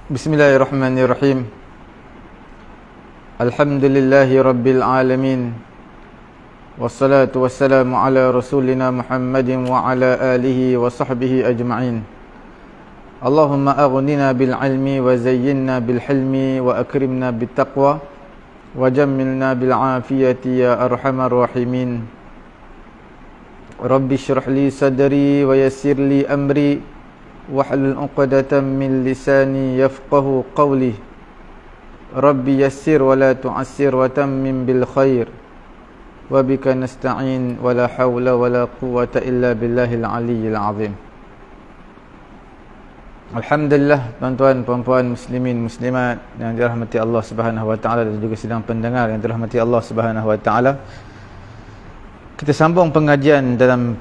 Bismillahirrahmanirrahim. Alhamdulillahi rabbil alamin. Wassalatu wassalamu ala rasulina Muhammadin wa ala alihi wa sahbihi ajma'in. Allahumma aghnina bil ilmi wa zayyinna bil hilmi wa akrimna bit taqwa wa jammilna bil afiyati ya arhamar rahimin. Rabbi shrah li sadri wa yassir li amri wahlul 'uqdatam min lisani yafqahu qawli. Rabbi yassir wa la tu'assir wa tammim bil khair. Wa bika nasta'in wa la hawla wa la quwwata illa billahil aliyyil azim. Alhamdulillah, tuan-tuan, puan-puan, muslimin, muslimat yang dirahmati Allah Subhanahu wa taala dan juga sidang pendengar yang dirahmati Allah Subhanahu wa taala. Kita sambung pengajian dalam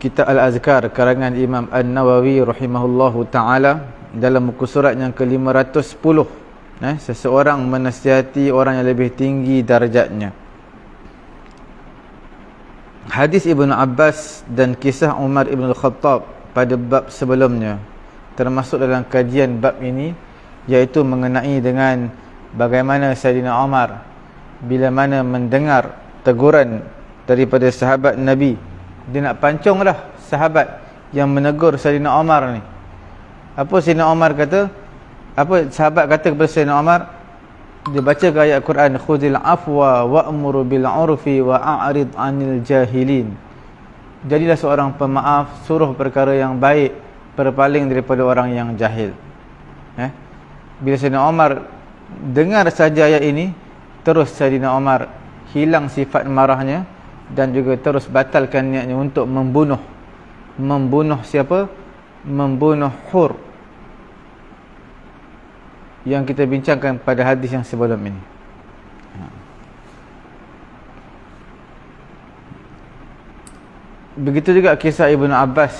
Kitab Al-Azkar karangan Imam An-Nawawi rahimahullahu ta'ala dalam muka surat yang ke-510. Seseorang menasihati orang yang lebih tinggi darjatnya. Hadis Ibnu Abbas dan kisah Umar Ibn Khattab pada bab sebelumnya termasuk dalam kajian bab ini, iaitu mengenai dengan bagaimana Sayyidina Umar bila mana mendengar teguran daripada sahabat Nabi. Dia nak pancung dah sahabat yang menegur Sayyidina Umar ni. Apa Sayyidina Umar kata? Apa sahabat kata kepada Sayyidina Umar? Dia baca ayat Quran, khudhil afwa wa'mur bil 'urfi wa a'rid 'anil jahilin. Jadilah seorang pemaaf, suruh perkara yang baik, berpaling daripada orang yang jahil. Bila Sayyidina Umar dengar saja ayat ini, terus Sayyidina Umar hilang sifat marahnya dan juga terus batalkan niatnya untuk membunuh. Membunuh siapa? Membunuh Hur, yang kita bincangkan pada hadis yang sebelum ini. Begitu juga kisah Ibnu Abbas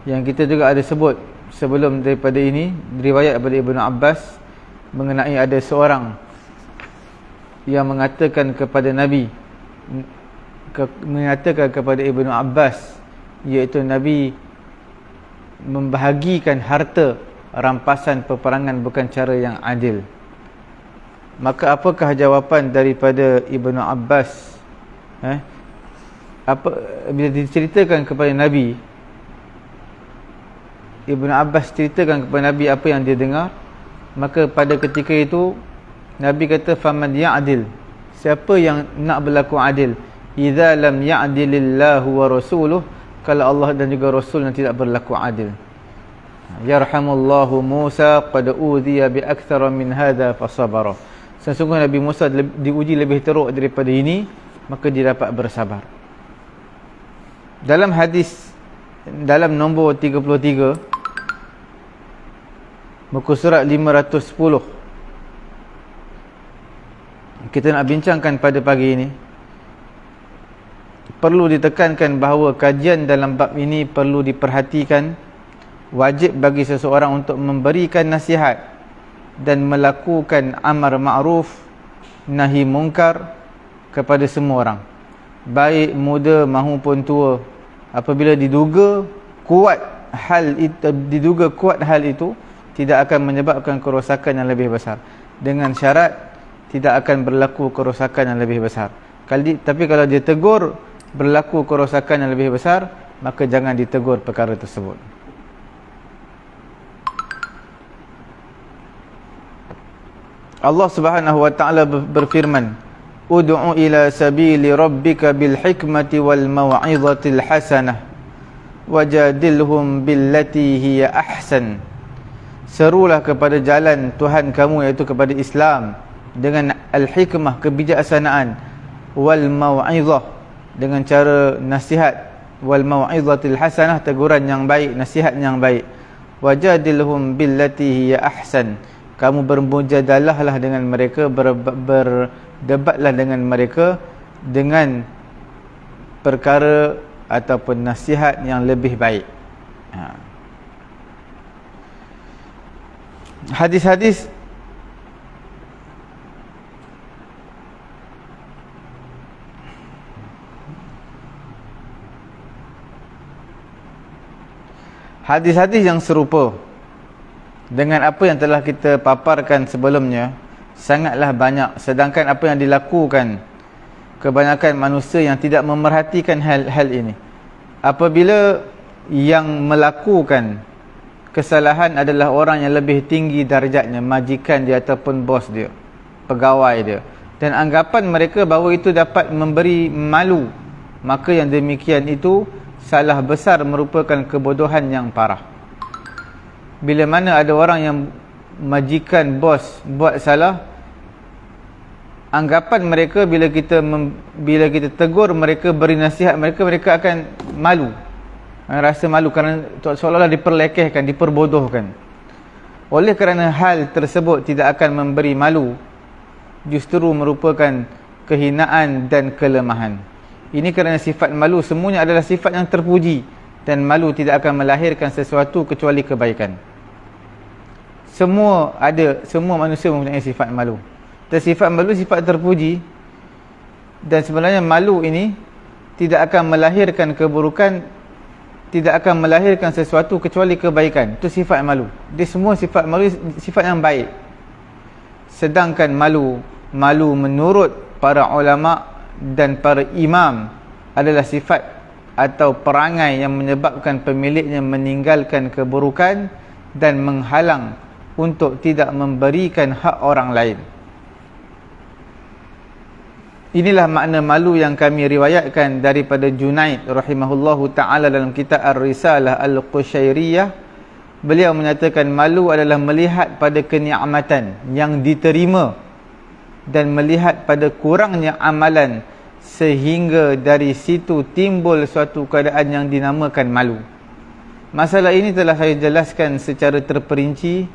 yang kita juga ada sebut sebelum daripada ini, riwayat daripada Ibnu Abbas mengenai ada seorang yang mengatakan kepada Nabi, mengatakan kepada Ibnu Abbas, iaitu Nabi membahagikan harta rampasan peperangan bukan cara yang adil. Maka apakah jawapan daripada Ibnu Abbas? Bila diceritakan kepada Nabi, Ibnu Abbas ceritakan kepada Nabi apa yang dia dengar, maka pada ketika itu Nabi kata, faman ya'dil, siapa yang nak berlaku adil, idza lam ya'dilillahu wa rasuluh, kalau Allah dan juga Rasulnya tidak berlaku adil. Yarhamullahu Musa qad udhiya bi aktsara min hadha fasabara. Sesungguhnya Nabi Musa diuji lebih teruk daripada ini, maka dia dapat bersabar. Dalam hadis dalam nombor 33 muka surat 510, kita nak bincangkan pada pagi ini. Perlu ditekankan bahawa kajian dalam bab ini perlu diperhatikan. Wajib bagi seseorang untuk memberikan nasihat dan melakukan amar ma'ruf nahi mungkar kepada semua orang, baik muda maupun tua. Apabila diduga kuat hal itu tidak akan menyebabkan kerosakan yang lebih besar, dengan syarat tidak akan berlaku kerosakan yang lebih besar. Tapi kalau dia tegur berlaku kerosakan yang lebih besar, maka jangan ditegur perkara tersebut. Allah Subhanahu wa taala berfirman, ud'u ila sabili rabbika bil hikmati wal mau'izatil hasanah wajadilhum billati hiya ahsan. Serulah kepada jalan Tuhan kamu, iaitu kepada Islam, dengan al-hikmah, kebijaksanaan, wal mau'izah, dengan cara nasihat, wal mau'izatil hasanah, teguran yang baik, nasihat yang baik, wajadilhum billati hiya ahsan, kamu bermujadalahlah dengan mereka, berdebatlah dengan mereka dengan perkara ataupun nasihat yang lebih baik. Hadis-hadis hadis-hadis yang serupa dengan apa yang telah kita paparkan sebelumnya sangatlah banyak, sedangkan apa yang dilakukan kebanyakan manusia yang tidak memerhatikan hal ini. Apabila yang melakukan kesalahan adalah orang yang lebih tinggi darjatnya, majikan dia ataupun bos dia, pegawai dia, dan anggapan mereka bahawa itu dapat memberi malu, maka yang demikian itu salah besar, merupakan kebodohan yang parah. Bila mana ada orang yang majikan bos buat salah, anggapan mereka bila kita tegur mereka, beri nasihat mereka akan malu, rasa malu kerana seolah-olah diperlekehkan, diperbodohkan. Oleh kerana hal tersebut tidak akan memberi malu, justru merupakan kehinaan dan kelemahan. Ini kerana sifat malu semuanya adalah sifat yang terpuji, dan malu tidak akan melahirkan sesuatu kecuali kebaikan. Semua manusia mempunyai sifat malu. Dan sifat malu sifat terpuji, dan sebenarnya malu ini tidak akan melahirkan keburukan, tidak akan melahirkan sesuatu kecuali kebaikan. Itu sifat malu. Dia semua sifat malu sifat yang baik. Sedangkan malu menurut para ulama dan para imam adalah sifat atau perangai yang menyebabkan pemiliknya meninggalkan keburukan dan menghalang untuk tidak memberikan hak orang lain. Inilah makna malu yang kami riwayatkan daripada Junaid rahimahullahu ta'ala dalam kitab Ar-Risalah Al-Qushairiyah. Beliau menyatakan malu adalah melihat pada kenikmatan yang diterima dan melihat pada kurangnya amalan, sehingga dari situ timbul suatu keadaan yang dinamakan malu. Masalah ini telah saya jelaskan secara terperinci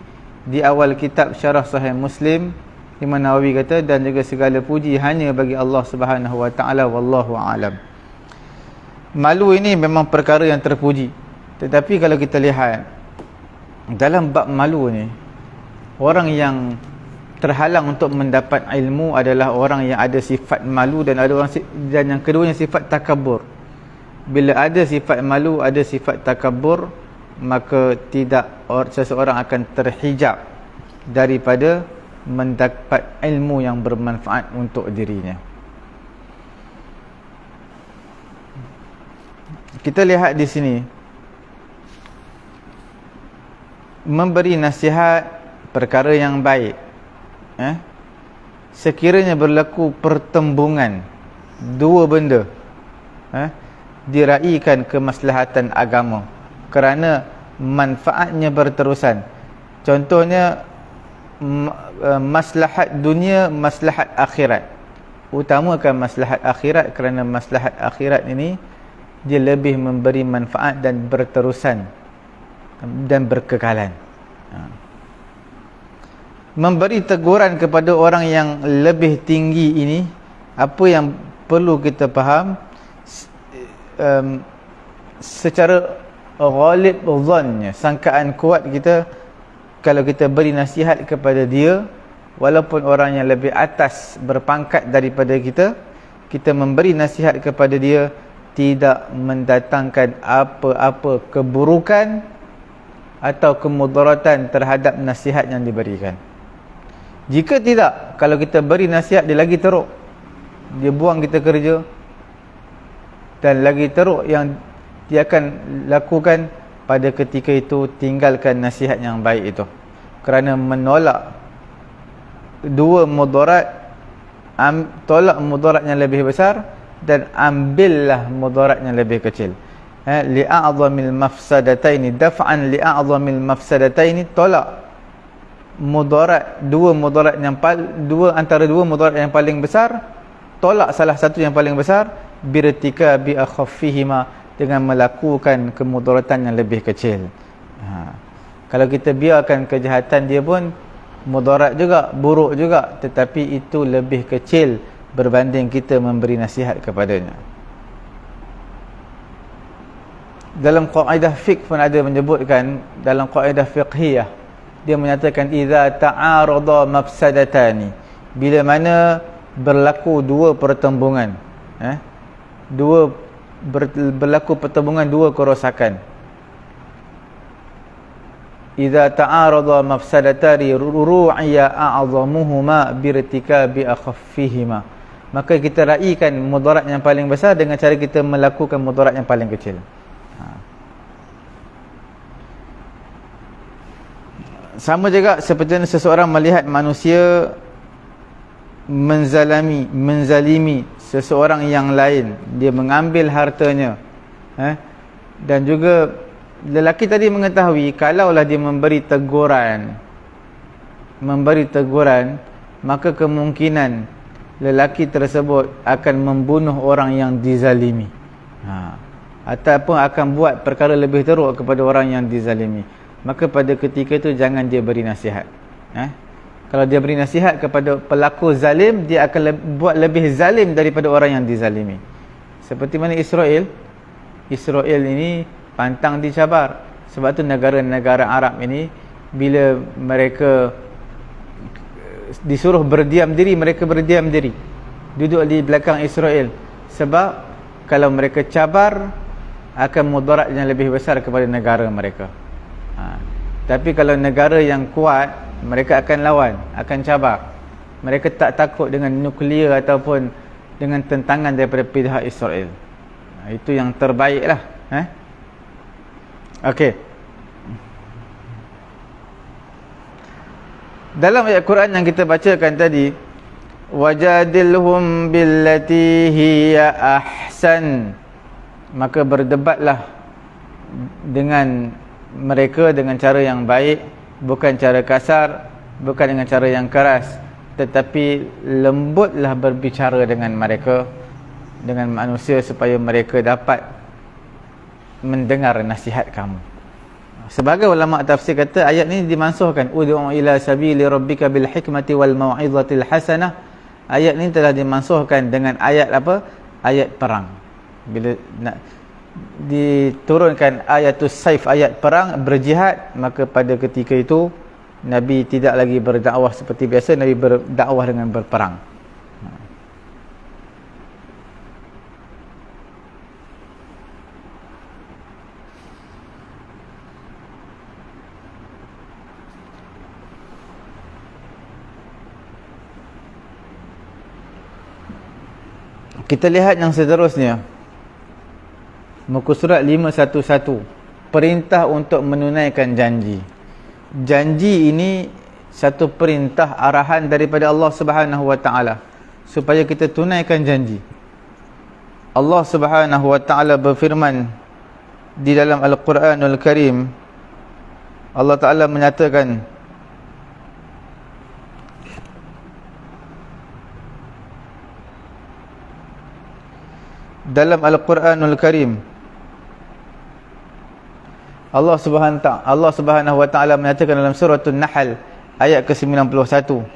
di awal kitab Syarah Sahih Muslim, Imam Nawawi kata, dan juga segala puji hanya bagi Allah Subhanahu wa taala, wallahu aalam. Malu ini memang perkara yang terpuji, tetapi kalau kita lihat dalam bab malu ni, orang yang terhalang untuk mendapat ilmu adalah orang yang ada sifat malu, dan yang keduanya sifat takabur. Bila ada sifat malu, ada sifat takabur, maka seseorang akan terhijab daripada mendapat ilmu yang bermanfaat untuk dirinya. Kita lihat di sini, memberi nasihat perkara yang baik. Sekiranya berlaku pertembungan dua benda, diraikan kemaslahatan agama kerana manfaatnya berterusan. Contohnya maslahat dunia, maslahat akhirat. Utamakan maslahat akhirat kerana maslahat akhirat ini dia lebih memberi manfaat dan berterusan dan berkekalan. Memberi teguran kepada orang yang lebih tinggi ini, apa yang perlu kita faham, secara ghalib dhannya, sangkaan kuat kita, kalau kita beri nasihat kepada dia, walaupun orang yang lebih atas berpangkat daripada kita, kita memberi nasihat kepada dia tidak mendatangkan apa-apa keburukan atau kemudaratan terhadap nasihat yang diberikan. Jika tidak, kalau kita beri nasihat, dia lagi teruk, dia buang kita kerja, dan lagi teruk yang dia akan lakukan pada ketika itu, tinggalkan nasihat yang baik itu, kerana menolak dua mudarat, tolak mudarat yang lebih besar dan ambillah mudarat yang lebih kecil. Li'a'zamil mafsadataini daf'an li'a'zamil mafsadataini, tolak mudarat, antara dua mudarat yang paling besar, tolak salah satu yang paling besar, birtika bi akhaffihima, dengan melakukan kemudaratan yang lebih kecil. Kalau kita biarkan kejahatan dia pun mudarat juga, buruk juga, tetapi itu lebih kecil berbanding kita memberi nasihat kepadanya. Dalam kaedah fiqh pun ada menyebutkan, dalam kaedah fiqhiyah, dia menyatakan idza ta'arada mafsadatani, bila mana berlaku dua pertembungan, berlaku pertembungan dua kerosakan, idza ta'arada mafsadatari ru'ya a'zamuhuma birtikabi akhaffihima. Maka kita raikan mudarat yang paling besar dengan cara kita melakukan mudarat yang paling kecil. Sama juga seperti seseorang melihat manusia menzalimi seseorang yang lain, dia mengambil hartanya, dan juga lelaki tadi mengetahui kalaulah dia memberi teguran, maka kemungkinan lelaki tersebut akan membunuh orang yang dizalimi, ataupun akan buat perkara lebih teruk kepada orang yang dizalimi. Maka pada ketika itu jangan dia beri nasihat. Kalau dia beri nasihat kepada pelaku zalim, dia akan buat lebih zalim daripada orang yang dizalimi. Seperti mana Israel ini pantang dicabar. Sebab tu negara-negara Arab ini, bila mereka disuruh berdiam diri, mereka berdiam diri, duduk di belakang Israel. Sebab kalau mereka cabar, akan mudarat yang lebih besar kepada negara mereka. Tapi kalau negara yang kuat, mereka akan lawan, akan cabar. Mereka tak takut dengan nuklear ataupun dengan tentangan daripada pihak Israel. Itu yang terbaik lah. Okey. Dalam ayat Quran yang kita bacakan tadi, wajadilhum billati hiya ahsan, maka berdebatlah dengan mereka dengan cara yang baik, bukan cara kasar, bukan dengan cara yang keras, tetapi lembutlah berbicara dengan mereka, dengan manusia, supaya mereka dapat mendengar nasihat kamu. Sebagai ulama tafsir kata ayat ini dimansuhkan, ud'u ila sabili rabbika bil hikmati wal mau'izatil hasanah. Ayat ini telah dimansuhkan dengan ayat apa? Ayat perang. Bila nak diturunkan ayatus saif, ayat perang, berjihad, maka pada ketika itu Nabi tidak lagi berdakwah seperti biasa, Nabi berdakwah dengan berperang. Kita lihat yang seterusnya, muka surat 511, perintah untuk menunaikan janji. Janji ini satu perintah arahan daripada Allah Subhanahu wa taala supaya kita tunaikan janji. Allah Subhanahu wa taala berfirman di dalam Al-Quranul Karim, Allah Taala menyatakan dalam Al-Quranul Karim, Allah Subhanahu wa taala menyatakan dalam surah An-Nahl ayat ke-91,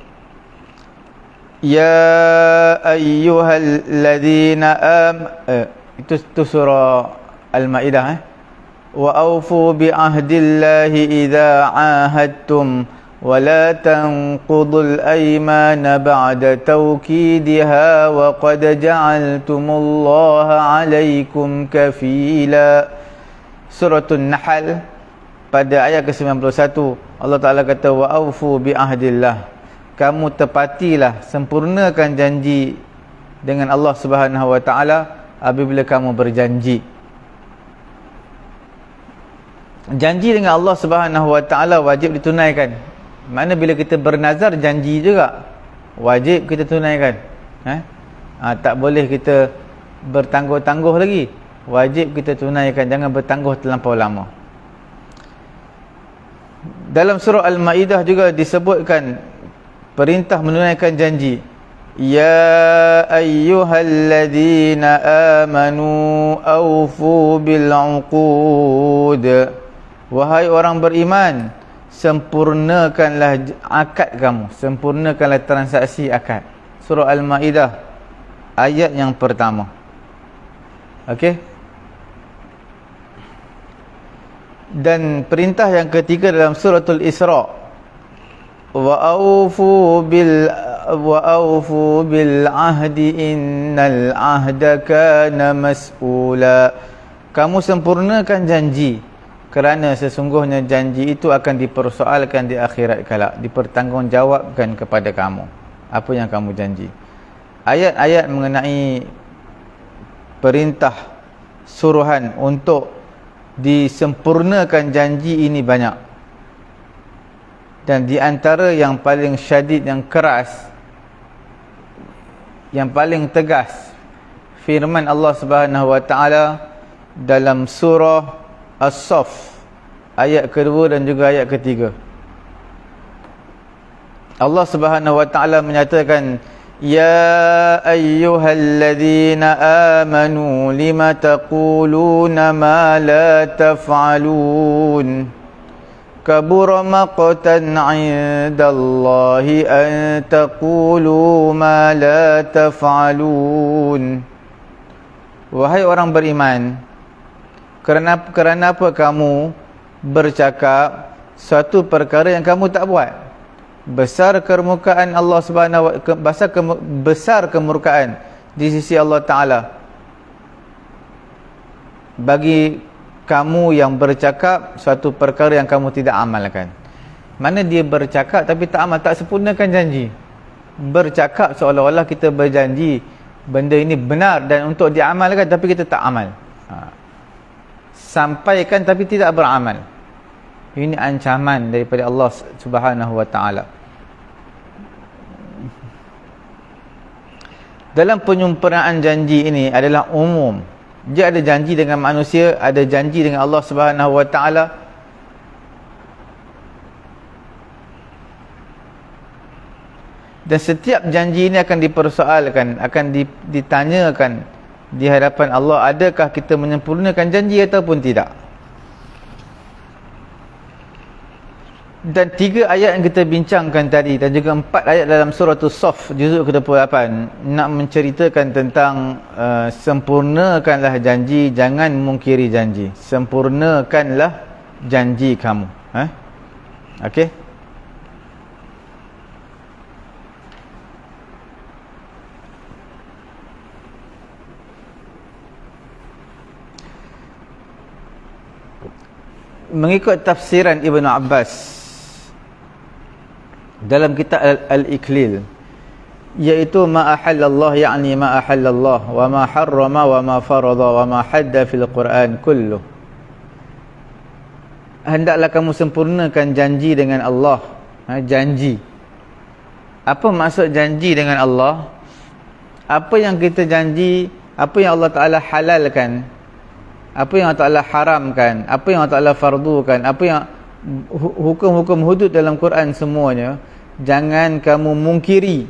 ya ayyuhalladzina itu surah Al-Maidah, wa aufu bi ahdillahi idza ahadtum wa la tanqudul aymana ba'da tawkidiha wa qad ja'altumullaha 'alaikum kafila. Surah An-Nahl pada ayat ke-91, Allah Ta'ala kata, wa aufu bi ahdillah, kamu tepatilah, sempurnakan janji dengan Allah Subhanahu wa taala apabila kamu berjanji. Janji dengan Allah Subhanahu wa taala wajib ditunaikan. Mana bila kita bernazar, janji juga wajib kita tunaikan. Tak boleh kita bertangguh-tangguh lagi. Wajib kita tunaikan, jangan bertangguh terlampau lama. Dalam surah Al-Maidah juga disebutkan perintah menunaikan janji. Ya ayyuhalladzina amanu awfu bil uqud, wahai orang beriman, sempurnakanlah akad kamu, sempurnakanlah transaksi akad. Surah Al-Maidah ayat yang pertama. Okey. Dan perintah yang ketiga dalam suratul Isra, wa aufu bil ahdi innal ahda kana mas'ula, kamu sempurnakan janji, kerana sesungguhnya janji itu akan dipersoalkan di akhirat kelak, dipertanggungjawabkan kepada kamu apa yang kamu janji. Ayat-ayat mengenai perintah suruhan untuk disempurnakan janji ini banyak, dan di antara yang paling syadid, yang keras, yang paling tegas, firman Allah Subhanahu wa taala dalam surah As-Saff ayat kedua dan juga ayat ketiga. Allah Subhanahu wa taala menyatakan, ya ayyuhalladzina amanu lima taquluna ma la taf'alun kabura maqtan 'indallahi an taqulu ma la taf'alun. Wahai orang beriman, kerana apa kamu bercakap suatu perkara yang kamu tak buat? Besar kemurkaan Allah Subhanahu wa besar kemurkaan di sisi Allah Taala bagi kamu yang bercakap suatu perkara yang kamu tidak amalkan. Mana dia bercakap tapi tak amal, tak sempurnakan janji. Bercakap seolah-olah kita berjanji benda ini benar dan untuk diamalkan, tapi kita tak amal. Sampaikan tapi tidak beramal. Ini ancaman daripada Allah Subhanahu wa taala. Dalam penyempurnaan janji ini adalah umum. Dia ada janji dengan manusia, ada janji dengan Allah Subhanahu wa taala. Dan setiap janji ini akan dipersoalkan, akan ditanyakan di hadapan Allah, adakah kita menyempurnakan janji ataupun tidak. Dan 3 ayat yang kita bincangkan tadi dan juga 4 ayat dalam surah As-Saff juzuk ke-28 nak menceritakan tentang sempurnakanlah janji, jangan mungkiri janji. Sempurnakanlah janji kamu. Okey. Mengikut tafsiran Ibnu Abbas dalam kitab Al-Iklil, iaitu ma ahallallah, yakni ma ahallallah wa ma harrama wa ma farada wa ma hadda fil Quran kullu. Hendaklah kamu sempurnakan janji dengan Allah. Janji. Apa maksud janji dengan Allah? Apa yang kita janji, apa yang Allah Ta'ala halalkan, apa yang Allah Ta'ala haramkan, apa yang Allah Ta'ala fardukan, apa yang hukum-hukum hudud dalam Quran semuanya, jangan kamu mungkiri,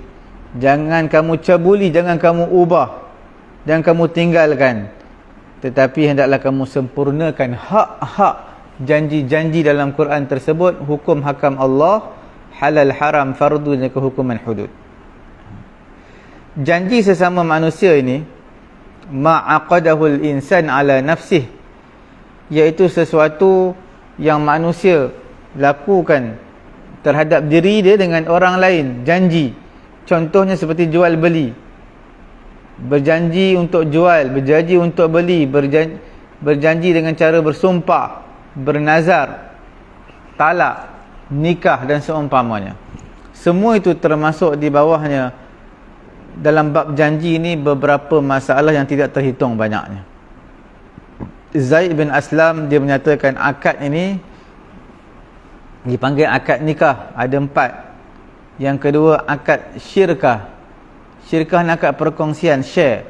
jangan kamu cabuli, jangan kamu ubah, jangan kamu tinggalkan, tetapi hendaklah kamu sempurnakan hak-hak janji-janji dalam Quran tersebut, hukum hakam Allah, halal haram fardu dan kehukuman hudud. Janji sesama manusia ini ma'aqadahul insan ala nafsih, iaitu sesuatu yang manusia lakukan terhadap diri dia dengan orang lain. Janji, contohnya seperti jual beli, berjanji untuk jual, berjanji untuk beli, berjanji dengan cara bersumpah, bernazar, talak, nikah dan seumpamanya. Semua itu termasuk di bawahnya. Dalam bab janji ini beberapa masalah yang tidak terhitung banyaknya. Zaid bin Aslam dia menyatakan akad ini dipanggil akad nikah, ada 4. Yang kedua akad syirkah. Syirkah ni akad perkongsian, share.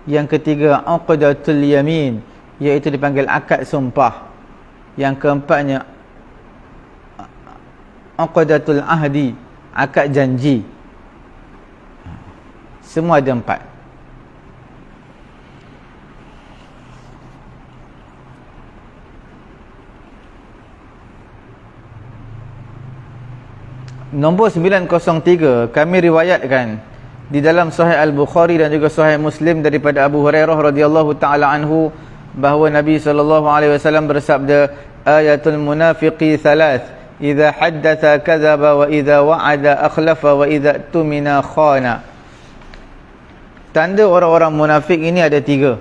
Yang ketiga uqdatul yamin, iaitu dipanggil akad sumpah. Yang keempatnya uqdatul ahdi, akad janji. Semua ada 4. Nombor 903 kami riwayatkan di dalam Sahih Al-Bukhari dan juga Sahih Muslim daripada Abu Hurairah radhiyallahu taala anhu bahawa Nabi sallallahu alaihi wasallam bersabda, ayatul munafiqi thalath, idza haddatha kadzaba wa idza wa'ada akhlafa wa idza tumina khana. Tanda orang-orang munafik ini ada 3.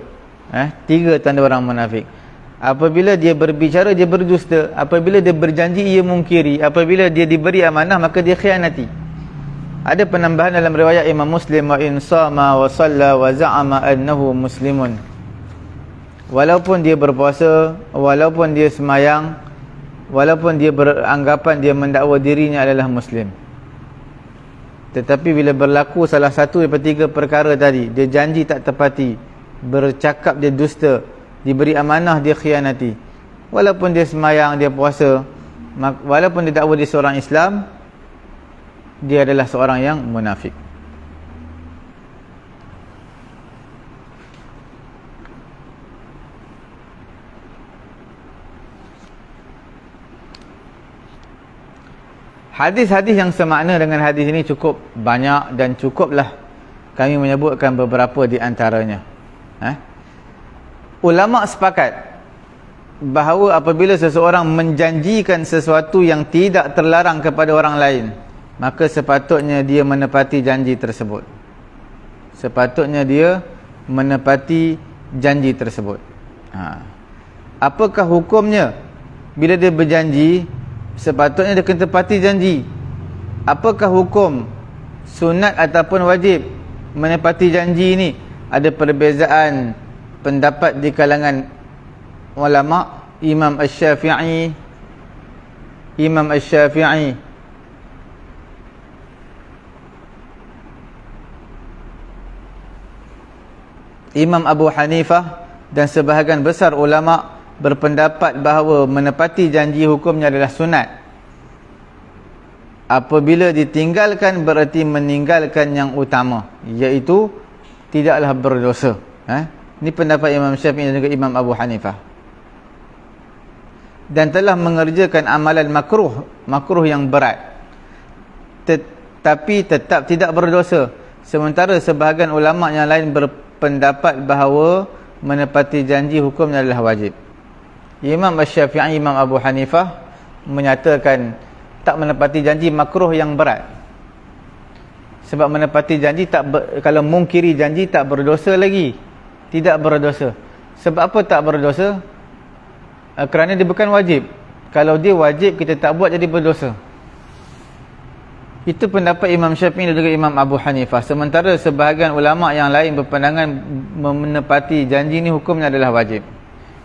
3 tanda orang munafik. Apabila dia berbicara, dia berdusta. Apabila dia berjanji, ia mungkiri. Apabila dia diberi amanah, maka dia khianati. Ada penambahan dalam riwayat Imam Muslim, wa in sama wa salla wa za'ama annahu muslimun. Walaupun dia berpuasa, walaupun dia semayang, walaupun dia beranggapan dia mendakwa dirinya adalah muslim, tetapi bila berlaku salah satu daripada 3 perkara tadi, dia janji tak tepati, bercakap dia dusta, diberi amanah dia khianati, walaupun dia semayang, dia puasa, walaupun dia dakwa dia seorang Islam, dia adalah seorang yang munafik. Hadis-hadis yang semakna dengan hadis ini cukup banyak dan cukuplah kami menyebutkan beberapa di antaranya. Ulama sepakat bahawa apabila seseorang menjanjikan sesuatu yang tidak terlarang kepada orang lain, maka sepatutnya dia menepati janji tersebut. Sepatutnya dia menepati janji tersebut. Apakah hukumnya bila dia berjanji? Sepatutnya dia kena tepati janji. Apakah hukum sunat ataupun wajib menepati janji ini? Ada perbezaan pendapat di kalangan ulama. Imam Asy-Syafi'i, Imam Abu Hanifah dan sebahagian besar ulama berpendapat bahawa menepati janji hukumnya adalah sunat. Apabila ditinggalkan berarti meninggalkan yang utama, iaitu tidaklah berdosa. Ini pendapat Imam Syafi'i dan juga Imam Abu Hanifah. Dan telah mengerjakan amalan makruh yang berat, tetapi tetap tidak berdosa. Sementara sebahagian ulama yang lain berpendapat bahawa menepati janji hukumnya adalah wajib. Imam Asy-Syafi'i, Imam Abu Hanifah menyatakan tak menepati janji makruh yang berat. Sebab menepati janji kalau mungkiri janji tak berdosa lagi. Tidak berdosa. Sebab apa tak berdosa? Kerana dia bukan wajib. Kalau dia wajib kita tak buat, jadi berdosa. Itu pendapat Imam Syafi'i dan juga Imam Abu Hanifah. Sementara sebahagian ulama yang lain berpandangan menepati janji ini hukumnya adalah wajib.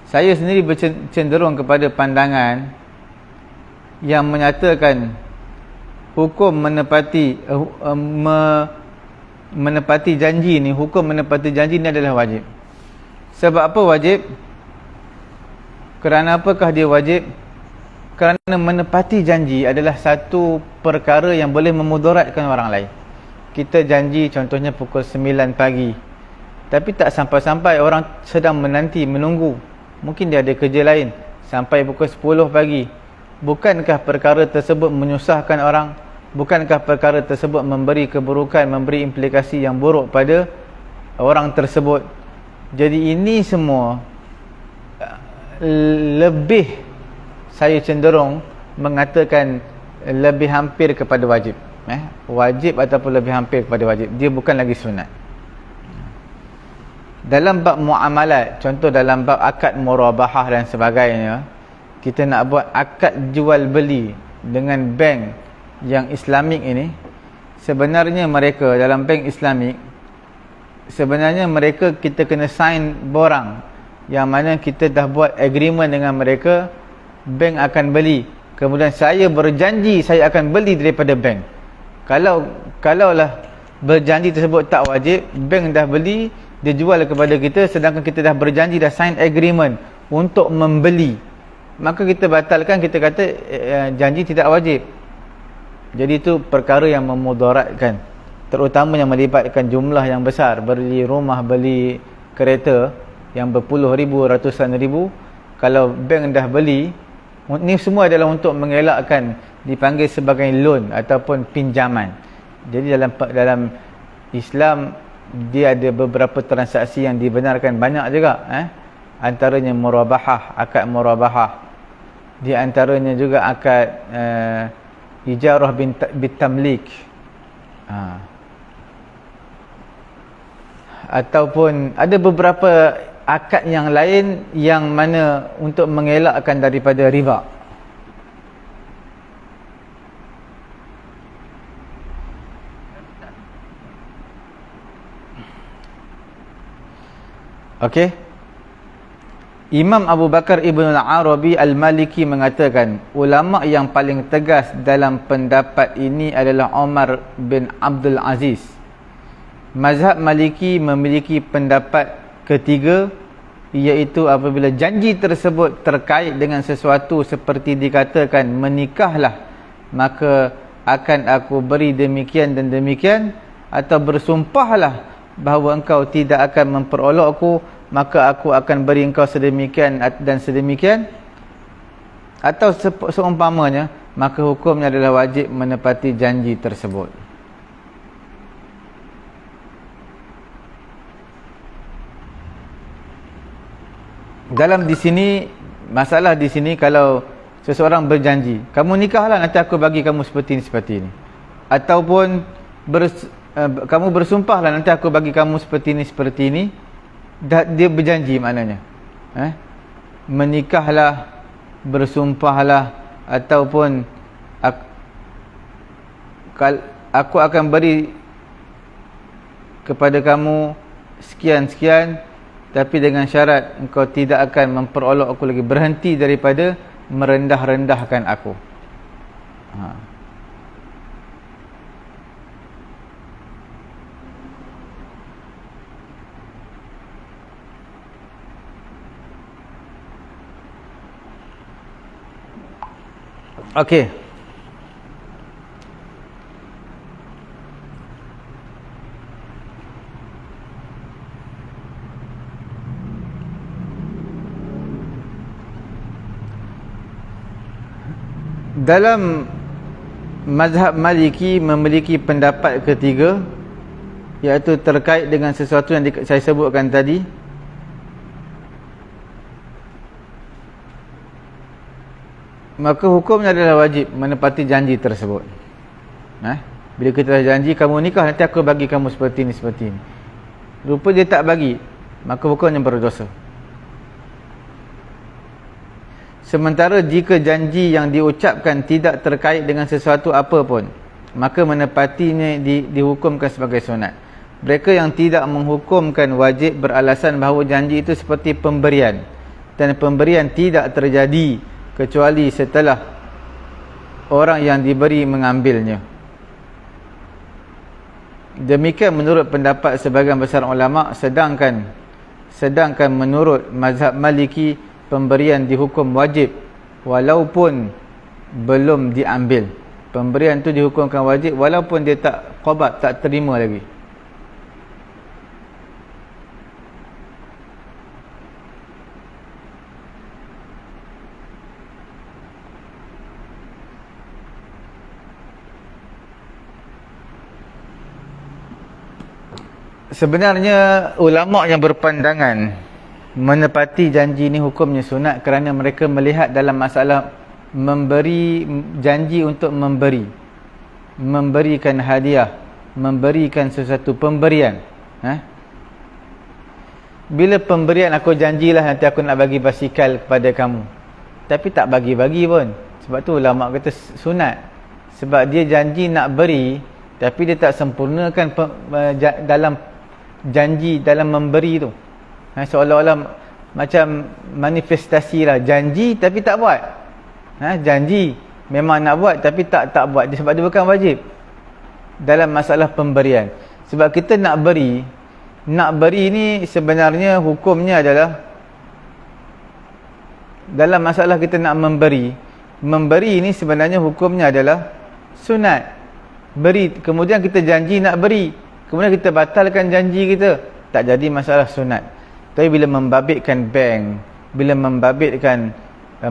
Saya sendiri bercenderung kepada pandangan yang menyatakan hukum menepati janji ni, hukum menepati janji ni adalah wajib. Sebab apa wajib? Kerana apakah dia wajib? Kerana menepati janji adalah satu perkara yang boleh memudaratkan orang lain. Kita janji contohnya pukul 9 pagi, tapi tak sampai-sampai orang sedang menunggu. Mungkin dia ada kerja lain sampai pukul 10 pagi. Bukankah perkara tersebut menyusahkan orang? Bukankah perkara tersebut memberi keburukan, memberi implikasi yang buruk pada orang tersebut? Jadi ini semua lebih, saya cenderung mengatakan lebih hampir kepada wajib. Wajib ataupun lebih hampir kepada wajib. Dia bukan lagi sunat. Dalam bab muamalat, contoh dalam bab akad murabahah dan sebagainya, kita nak buat akad jual beli dengan bank yang Islamik ini, sebenarnya mereka dalam bank Islamik, sebenarnya mereka kita kena sign borang yang mana kita dah buat agreement dengan mereka, bank akan beli, kemudian saya berjanji saya akan beli daripada bank. Kalaulah berjanji tersebut tak wajib, bank dah beli, dia jual kepada kita, sedangkan kita dah berjanji, dah sign agreement untuk membeli, maka kita batalkan, kita kata janji tidak wajib. Jadi itu perkara yang memudaratkan, terutama yang melibatkan jumlah yang besar, beli rumah, beli kereta yang berpuluh ribu, ratusan ribu. Kalau bank dah beli, ini semua adalah untuk mengelakkan dipanggil sebagai loan ataupun pinjaman. Jadi dalam Islam dia ada beberapa transaksi yang dibenarkan, banyak juga antaranya murabahah, akad murabahah. Di antaranya juga akad ijarah bitamlik, ataupun ada beberapa akad yang lain yang mana untuk mengelakkan daripada riba. Okey. Imam Abu Bakar Ibn al-Arabi al-Maliki mengatakan, ulama yang paling tegas dalam pendapat ini adalah Umar bin Abdul Aziz. Mazhab Maliki memiliki pendapat ketiga, iaitu apabila janji tersebut terkait dengan sesuatu seperti dikatakan menikahlah, maka akan aku beri demikian dan demikian, atau bersumpahlah bahawa engkau tidak akan memperolokku, maka aku akan beri engkau sedemikian dan sedemikian, atau seumpamanya, maka hukumnya adalah wajib menepati janji tersebut. Dalam di sini, masalah di sini, kalau seseorang berjanji, kamu nikahlah nanti aku bagi kamu seperti ini, seperti ini, ataupun kamu bersumpahlah nanti aku bagi kamu seperti ini, seperti ini, dia berjanji maknanya, menikahlah, bersumpahlah, ataupun aku akan beri kepada kamu sekian-sekian, tapi dengan syarat engkau tidak akan memperolok aku lagi, berhenti daripada merendah-rendahkan aku. Okey. Dalam mazhab Maliki memiliki pendapat ketiga, iaitu terkait dengan sesuatu yang saya sebutkan tadi. Maka hukumnya adalah wajib menepati janji tersebut. Bila kita dah janji, kamu nikah nanti aku bagi kamu seperti ini, seperti ini, rupa dia tak bagi, maka hukumnya berdosa. Sementara jika janji yang diucapkan tidak terkait dengan sesuatu apa pun, maka menepatinya dihukumkan sebagai sunat. Mereka yang tidak menghukumkan wajib beralasan bahawa janji itu seperti pemberian, dan pemberian tidak terjadi kecuali setelah orang yang diberi mengambilnya. Demikian menurut pendapat sebahagian besar ulama, sedangkan menurut mazhab Maliki, pemberian dihukum wajib walaupun belum diambil. Pemberian tu dihukumkan wajib walaupun dia tak qabad, tak terima lagi. Sebenarnya ulama yang berpandangan menepati janji ini hukumnya sunat kerana mereka melihat dalam masalah memberi, janji untuk memberikan hadiah, memberikan sesuatu pemberian. Bila pemberian, aku janjilah nanti aku nak bagi basikal kepada kamu, tapi tak bagi-bagi pun. Sebab tu ulama kata sunat, sebab dia janji nak beri tapi dia tak sempurnakan dalam janji, dalam memberi tu. Seolah-olah macam manifestasi lah, janji tapi tak buat. Janji memang nak buat tapi tak buat, sebab dia bukan wajib dalam masalah pemberian. Sebab kita nak beri ni sebenarnya hukumnya adalah, dalam masalah kita nak memberi ni sebenarnya hukumnya adalah sunat. Beri, kemudian kita janji nak beri, kemudian kita batalkan janji kita, tak jadi masalah sunat. Tapi bila membabitkan bank, bila membabitkan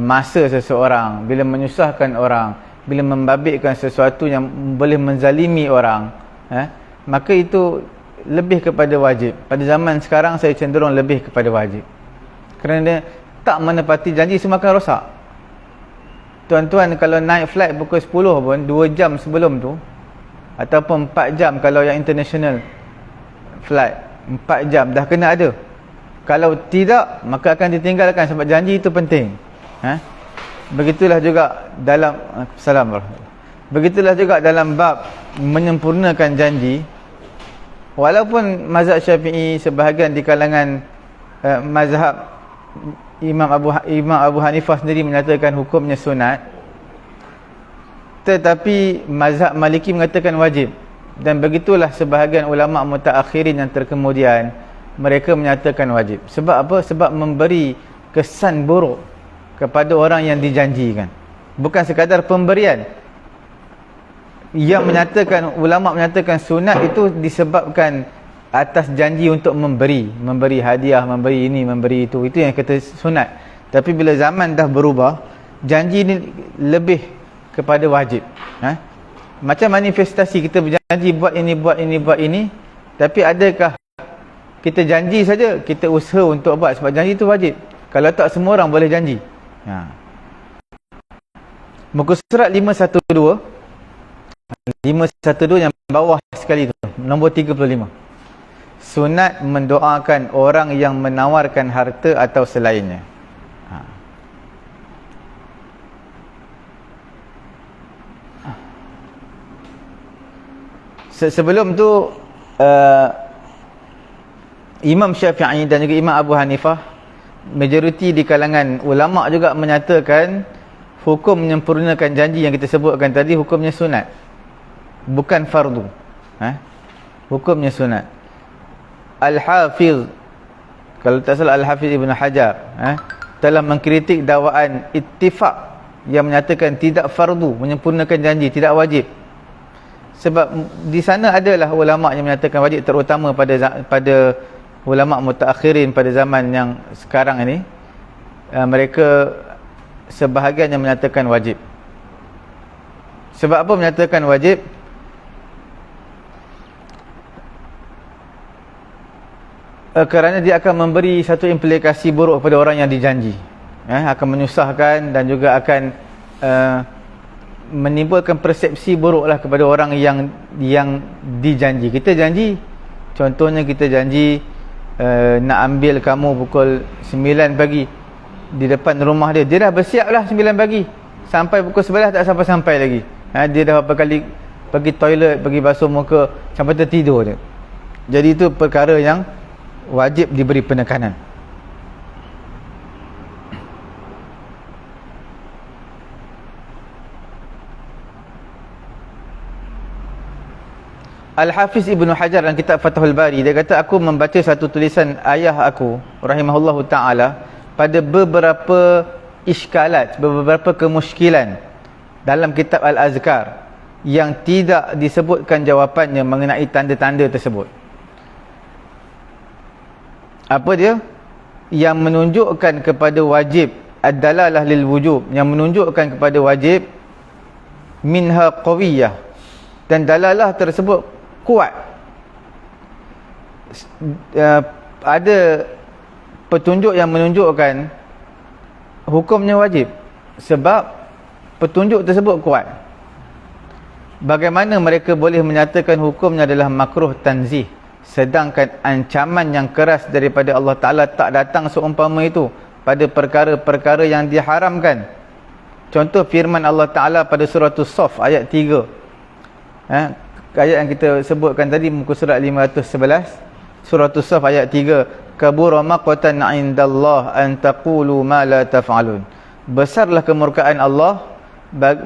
masa seseorang, bila menyusahkan orang, bila membabitkan sesuatu yang boleh menzalimi orang, maka itu lebih kepada wajib. Pada zaman sekarang saya cenderung lebih kepada wajib, kerana tak menepati janji semakin rosak. Tuan-tuan kalau naik flight pukul 10 pun 2 jam sebelum tu, ataupun 4 jam kalau yang international flight, 4 jam dah kena ada. Kalau tidak, maka akan ditinggalkan sebab janji itu penting. Begitulah juga dalam begitulah juga dalam bab menyempurnakan janji. Walaupun mazhab Syafi'i sebahagian di kalangan mazhab Imam Abu Hanifah sendiri menyatakan hukumnya sunat, tetapi mazhab Maliki mengatakan wajib. Dan begitulah sebahagian ulama mutaakhirin yang terkemudian, mereka menyatakan wajib. Sebab apa? Sebab memberi kesan buruk kepada orang yang dijanjikan. Bukan sekadar pemberian. Yang menyatakan, ulama menyatakan sunat itu disebabkan atas janji untuk memberi hadiah, memberi ini, memberi itu. Itu yang kata sunat. Tapi bila zaman dah berubah, janji ini lebih kepada wajib. Macam manifestasi, kita berjanji buat ini, buat ini, buat ini, tapi adakah kita janji saja, kita usaha untuk buat? Sebab janji itu wajib. Kalau tak, semua orang boleh janji. Muka surat 512 yang bawah sekali tu, nombor 35. Sunat mendoakan orang yang menawarkan harta atau selainnya. Sebelum tu Imam Syafi'i dan juga Imam Abu Hanifah, majoriti di kalangan ulama juga menyatakan hukum menyempurnakan janji yang kita sebutkan tadi hukumnya sunat, bukan fardu. Hukumnya sunat. Al-Hafiz, kalau tak salah Al-Hafiz Ibn Hajar telah mengkritik dakwaan ittifaq yang menyatakan tidak fardu, menyempurnakan janji, tidak wajib. Sebab di sana adalah ulama yang menyatakan wajib, terutama pada ulama mutaakhirin pada zaman yang sekarang ini. Mereka sebahagian yang menyatakan wajib. Sebab apa menyatakan wajib? Kerana dia akan memberi satu implikasi buruk kepada orang yang dijanji. Akan menyusahkan dan juga akan menimbulkan persepsi buruklah kepada orang yang dijanji. Kita janji, contohnya kita janji nak ambil kamu pukul 9 pagi di depan rumah dia. Dia dah bersiap lah 9 pagi, sampai pukul 11 tak sampai-sampai lagi. Dia dah berapa kali pergi toilet, pergi basuh muka, sampai tertidur dia. Jadi itu perkara yang wajib diberi penekanan. Al-Hafiz Ibn Hajar dalam kitab Fathul Bari, dia kata, aku membaca satu tulisan ayah aku rahimahullahu ta'ala pada beberapa iskalat, beberapa kemusykilan dalam kitab Al-Azkar yang tidak disebutkan jawapannya mengenai tanda-tanda tersebut. Apa dia? Yang menunjukkan kepada wajib, ad-dalalah lil wujub, yang menunjukkan kepada wajib, minha qawiyah, dan dalalah tersebut kuat. Ada petunjuk yang menunjukkan hukumnya wajib sebab petunjuk tersebut kuat. Bagaimana mereka boleh menyatakan hukumnya adalah makruh tanzih, sedangkan ancaman yang keras daripada Allah Ta'ala tak datang seumpama itu pada perkara-perkara yang diharamkan. Contoh firman Allah Ta'ala pada surah As-Saff ayat 3. Ayat yang kita sebutkan tadi, muka surat 511, surah As-Saff ayat 3. Kabura maqtan 'indallah an taqulu ma la taf'alun. Besarlah kemurkaan Allah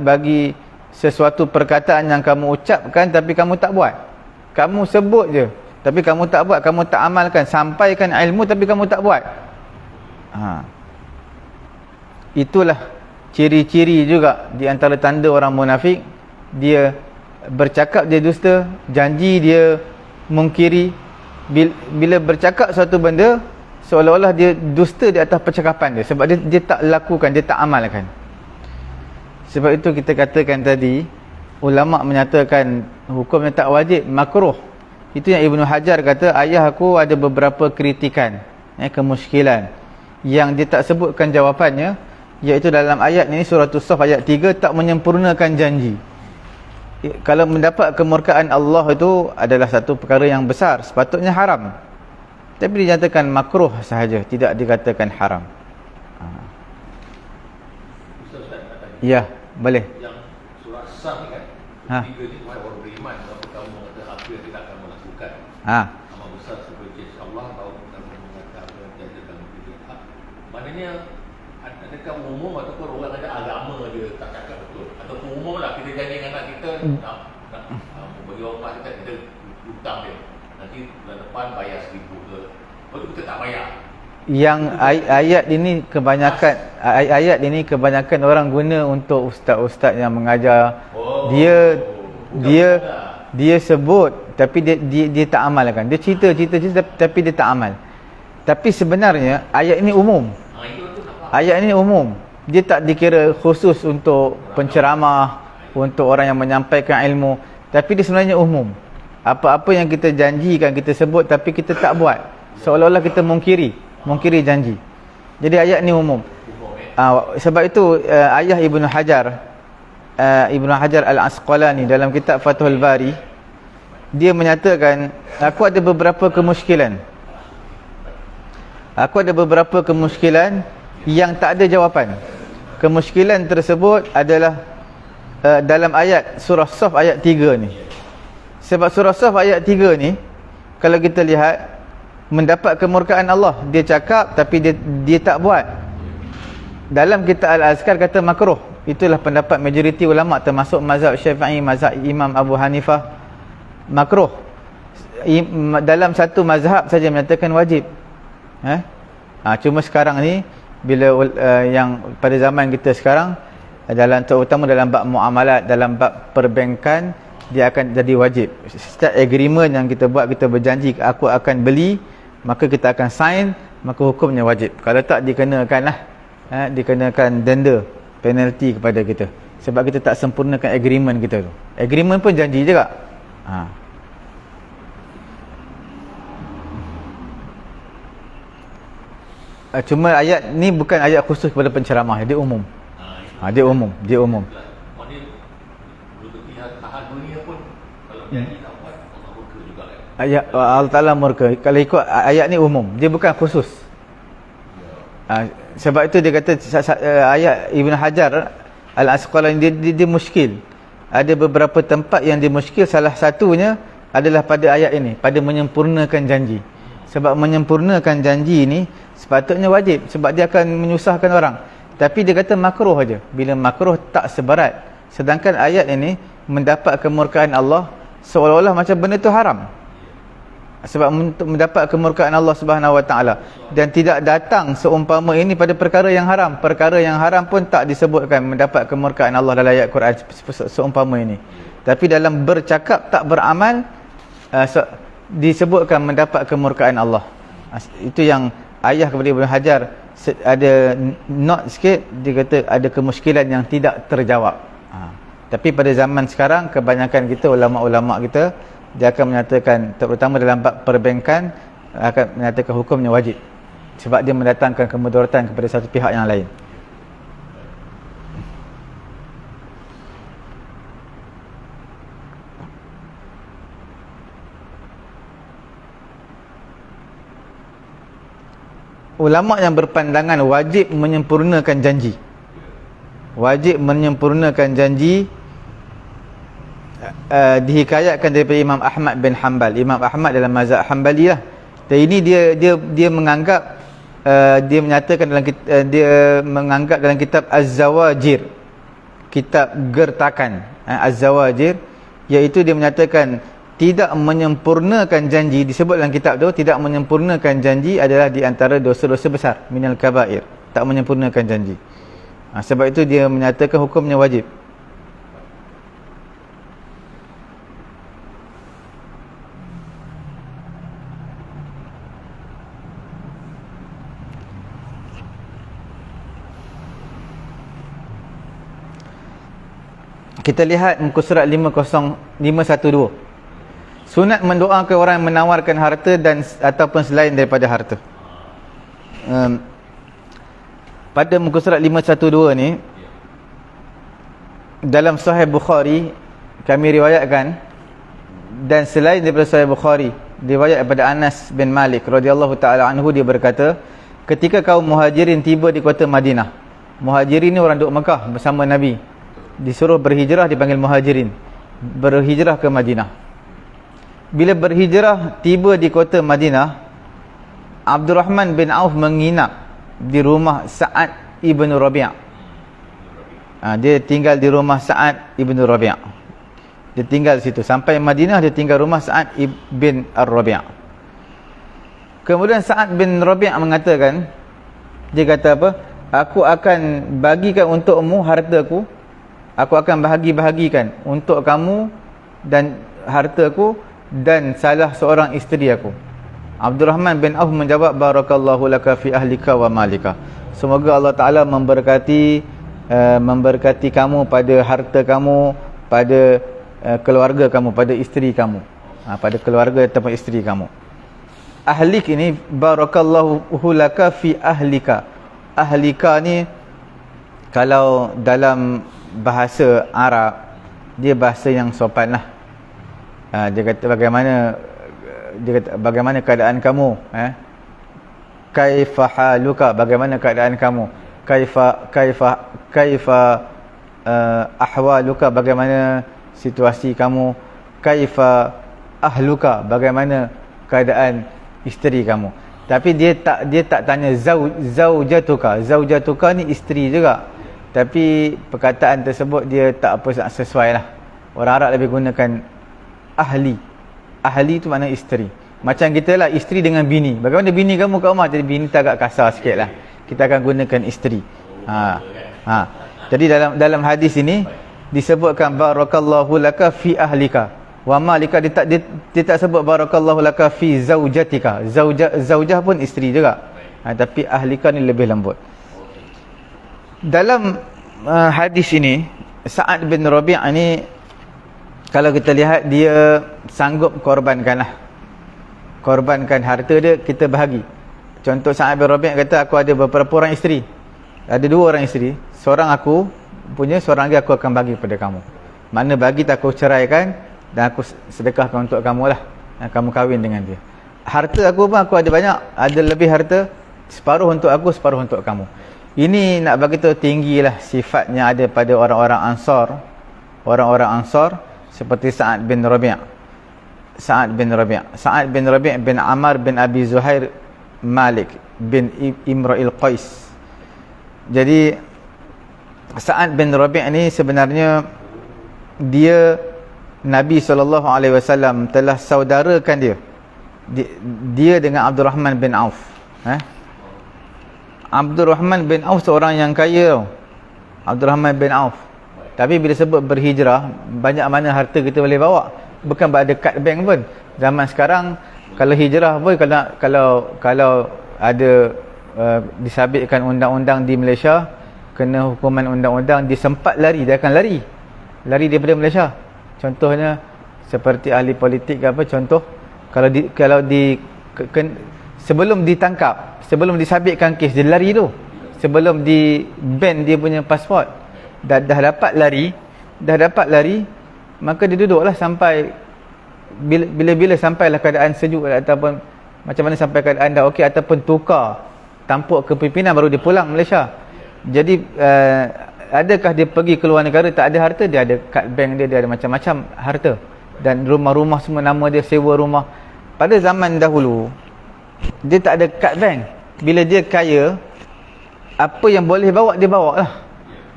bagi sesuatu perkataan yang kamu ucapkan tapi kamu tak buat. Kamu sebut je tapi kamu tak buat, kamu tak amalkan. Sampaikan ilmu tapi kamu tak buat. Itulah ciri-ciri juga di antara tanda orang munafik. Dia bercakap dia dusta, janji dia mungkiri. Bila bercakap suatu benda, seolah-olah dia dusta di atas percakapan dia, sebab dia tak lakukan, dia tak amalkan. Sebab itu kita katakan tadi, ulama menyatakan hukumnya tak wajib, makruh. Itu yang Ibn Hajar kata, ayah aku ada beberapa kritikan, kemusykilan yang dia tak sebutkan jawapannya, iaitu dalam ayat ini, surah As-Saff ayat 3, tak menyempurnakan janji. Kalau mendapat kemurkaan Allah itu adalah satu perkara yang besar, sepatutnya haram. Tapi dinyatakan makruh sahaja, tidak dikatakan haram. Ya, boleh. Yang surah As-Sam ni kan, ketiga ni wahai orang beriman, apa kamu mengatakan apa yang tidak akan melakukan? Amat besar seperti Allah, bahawa kamu mengatakan apa yang tidak kamu tidak. Maknanya adakah umum ataupun orang ada agama dia tak cakap betul, ataupun umum lah kita janji dengan anak kita nak bagi orang mak kita hutang dia, nanti bulan depan bayar 1,000 ke, lepas tu kita tak bayar. Yang ayat ini kebanyakan orang guna untuk ustaz-ustaz yang mengajar. Dia sebut tapi dia tak amalkan. Dia cerita tapi dia tak amal. Tapi sebenarnya ayat ini umum. Ayat ini umum. Dia tak dikira khusus untuk penceramah, untuk orang yang menyampaikan ilmu, tapi dia sebenarnya umum. Apa-apa yang kita janjikan, kita sebut tapi kita tak buat, seolah-olah kita mungkiri janji. Jadi ayat ni umum. Sebab itu ayah Ibnu Hajar Al-Asqalani dalam kitab Fathul Bari, dia menyatakan, aku ada beberapa kemusykilan yang tak ada jawapan. Kemusykilan tersebut adalah dalam ayat surah Saf ayat 3 ni. Sebab surah Saf ayat 3 ni, kalau kita lihat, mendapat kemurkaan Allah. Dia cakap tapi dia tak buat. Dalam kitab Al-Azkar kata makruh. Itulah pendapat majoriti ulama, termasuk mazhab Syafi'i, mazhab Imam Abu Hanifah, makruh. Dalam satu mazhab saja menyatakan wajib. Cuma sekarang ni bila yang pada zaman kita sekarang, terutama dalam bab muamalat, dalam bab perbankan, dia akan jadi wajib. Setiap agreement yang kita buat, kita berjanji aku akan beli, maka kita akan sign, maka hukumnya wajib. Kalau tak, dikenakan denda, penalti kepada kita, sebab kita tak sempurnakan agreement kita tu. Agreement pun janji juga. Cuma ayat ni bukan ayat khusus kepada penceramah, dia umum. Dia umum. Ayat Allah Ta'ala murka. Kalau ikut ayat ni umum, dia bukan khusus. Sebab itu dia kata ayat Ibn Hajar Al-Asqalani dia muskil. Ada beberapa tempat yang dia muskil. Salah satunya adalah pada ayat ini, pada menyempurnakan janji. Sebab menyempurnakan janji ini sepatutnya wajib, sebab dia akan menyusahkan orang. Tapi dia kata makruh aja. Bila makruh tak seberat. Sedangkan ayat ini mendapat kemurkaan Allah, seolah-olah macam benda tu haram. Sebab untuk mendapat kemurkaan Allah Subhanahu Wa Taala, dan tidak datang seumpama ini pada perkara yang haram. Perkara yang haram pun tak disebutkan mendapat kemurkaan Allah dalam ayat Quran seumpama ini. Tapi dalam bercakap tak beramal, disebutkan mendapat kemurkaan Allah. Itu yang ayah kepada Ibn Hajar ada note sikit, dia kata ada kemusykilan yang tidak terjawab. Tapi pada zaman sekarang, kebanyakan kita, ulama-ulama kita, dia akan menyatakan, terutama dalam bab perbankan, akan menyatakan hukumnya wajib, sebab dia mendatangkan kemudaratan kepada satu pihak yang lain. Ulama yang berpandangan wajib menyempurnakan janji, dihikayatkan daripada Imam Ahmad bin Hanbal. Imam Ahmad dalam mazhab Hanbali lah. Dan ini dia menganggap, dia menyatakan dia menganggap dalam kitab Az-Zawajir, kitab gertakan, Az-Zawajir, iaitu dia menyatakan tidak menyempurnakan janji. Disebut dalam kitab tu, tidak menyempurnakan janji adalah di antara dosa-dosa besar, minal kabair, tak menyempurnakan janji. Sebab itu dia menyatakan hukumnya wajib. Kita lihat muka surat 50512. Sunat mendoakan orang yang menawarkan harta dan ataupun selain daripada harta. Pada muka surat 512 ni, dalam Sahih Bukhari kami riwayatkan, dan selain daripada Sahih Bukhari, riwayat daripada Anas bin Malik radhiyallahu taala anhu, dia berkata, ketika kaum Muhajirin tiba di kota Madinah. Muhajirin ni orang duduk Mekah bersama Nabi. Disuruh berhijrah, dipanggil Muhajirin. Berhijrah ke Madinah. Bila berhijrah tiba di kota Madinah, Abdul Rahman bin Auf menginap di rumah Sa'ad ibn Rabi'. Dia tinggal di rumah Sa'ad ibn Rabi'. Dia tinggal di situ sampai Madinah, dia tinggal rumah Sa'ad ibn Rabi'. Kemudian Sa'ad bin Rabi' mengatakan, dia kata apa? Aku akan bagikan untukmu hartaku. Aku akan bahagi-bahagikan untuk kamu dan hartaku dan salah seorang isteri aku. Abdul Rahman bin Auf menjawab, barakallahu laka fi ahlika wa malika. Semoga Allah Ta'ala memberkati kamu pada harta kamu, pada keluarga kamu, pada isteri kamu, pada keluarga ataupun isteri kamu. Ahlik ini, barakallahu laka fi ahlika. Ahlika ni kalau dalam bahasa Arab, dia bahasa yang sopan lah. Dia kata bagaimana keadaan kamu, kaifa haluka, bagaimana keadaan kamu, kaifa ahwaluka, bagaimana situasi kamu, kaifa ahluka, bagaimana keadaan isteri kamu. Tapi dia tak tanya zaujatuka. Zaujatuka ni isteri juga, tapi perkataan tersebut dia tak apa sesuai lah. Orang Arab lebih gunakan ahli. Ahli tu makna isteri. Macam kita lah, isteri dengan bini. Bagaimana bini kamu kat rumah? Jadi bini tak agak kasar sikit lah. Kita akan gunakan isteri. Jadi dalam hadis ini disebutkan barakallahu laka fi ahlika wa malika. Dia tak sebut barakallahu laka fi zaujatika. Zaujah pun isteri juga. Tapi ahlika ni lebih lembut. Dalam hadis ini, Sa'ad bin Rabi' ni, kalau kita lihat, dia sanggup korbankan harta dia, kita bahagi. Contoh, Sa'ad bin Rabi' kata, aku ada beberapa orang isteri, ada 2 orang isteri, seorang aku punya, seorang lagi aku akan bagi pada kamu. Mana bagi tak aku ceraikan dan aku sedekahkan untuk kamu lah, dan kamu kahwin dengan dia. Harta aku pun aku ada banyak, ada lebih harta, separuh untuk aku, separuh untuk kamu. Ini nak bagi tahu tinggilah sifatnya ada pada orang-orang Ansar. Orang-orang Ansar seperti Sa'ad bin Rabi' bin Ammar bin Abi Zuhair Malik bin Imra'il Qais. Jadi Sa'ad bin Rabi' ni sebenarnya dia, Nabi SAW telah saudarakan dia dengan Abdul Rahman bin Auf. Abdul Rahman bin Auf seorang yang kaya. Abdul Rahman bin Auf. Tapi bila sebut berhijrah, banyak mana harta kita boleh bawa. Bukan ada kad bank pun. Zaman sekarang kalau hijrah pun, kalau ada disabitkan undang-undang di Malaysia, kena hukuman undang-undang, dia sempat lari, dia akan lari daripada Malaysia. Contohnya seperti ahli politik ke apa, contoh sebelum ditangkap, sebelum disabitkan kes, dia lari tu. Sebelum di ban dia punya pasport, dah dapat lari, maka dia duduklah sampai bila sampailah keadaan sejuk, ataupun macam mana sampai keadaan dah okey, ataupun tukar tampuk kepimpinan, baru dia pulang Malaysia. Jadi adakah dia pergi ke luar negara tak ada harta? Dia ada kad bank dia ada macam-macam harta, dan rumah-rumah semua nama dia, sewa rumah. Pada zaman dahulu dia tak ada kad bank. Bila dia kaya, apa yang boleh bawa dia bawa lah,